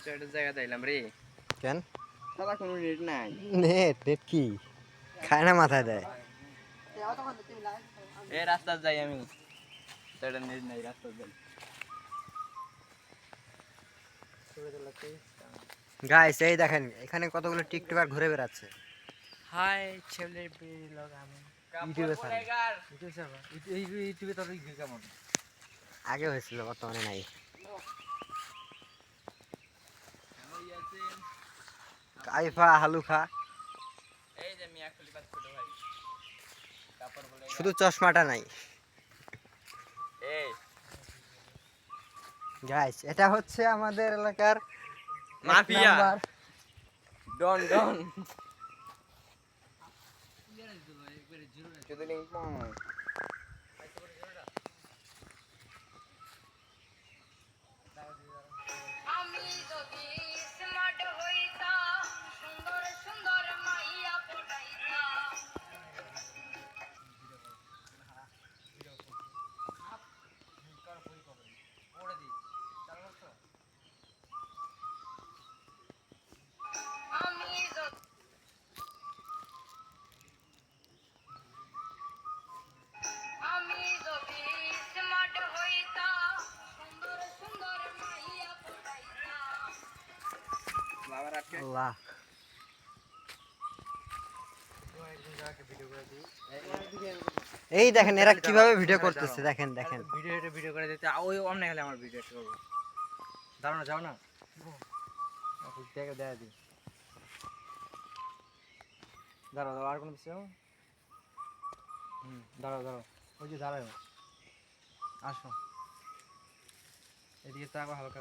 একটা জায়গা দিলাম রে কেন দাদা কোনো নেট নাই নেট নেট কি খায় না মাথায় দেয় এ রাস্তা যাই আমি তোটা নেট নাই রাস্তা যাই গাইস এই দেখেন এখানে কতগুলো টিকটকার ঘুরে বেড়াচ্ছে হাই ছেলে ব্লগ আমি ইউটিউবে ছাড়ে ইউটিউব সার্ভার ইউটিউবে তোর কেমন আগে হয়েছিল বর্তমানে নাই কাইফা হালুখা এই যে মিয়া খলিফা ছোট ভাই কাপড় বলে শুধু চশমাটা নাই এই গাইস এটা হচ্ছে আমাদের এলাকার মাফিয়া নাম্বার ডন ডন চুদলিং পং আমি যদি স্মার্ট হইতাম সুন্দর সুন্দর মাইয়া পটাইতাম আমি যদি আমি যদি স্মার্ট হইতাম সুন্দর সুন্দর মাইয়া পটাইতাম বাবার আটকে আল্লাহ এই দেখেন এরা কিভাবে ভিডিও করতেছে দেখেন দেখেন ভিডিও করে দিতে ওই অন্য গেলে আমার ভিডিও করবো দাঁড়ানো যাও না দেখে দেখা দি দাঁড়াও দাঁড়াও আর কোনো বিষয় দাঁড়াও দাঁড়াও ওই যে দাঁড়াও আসো এদিকে তাকো হালকা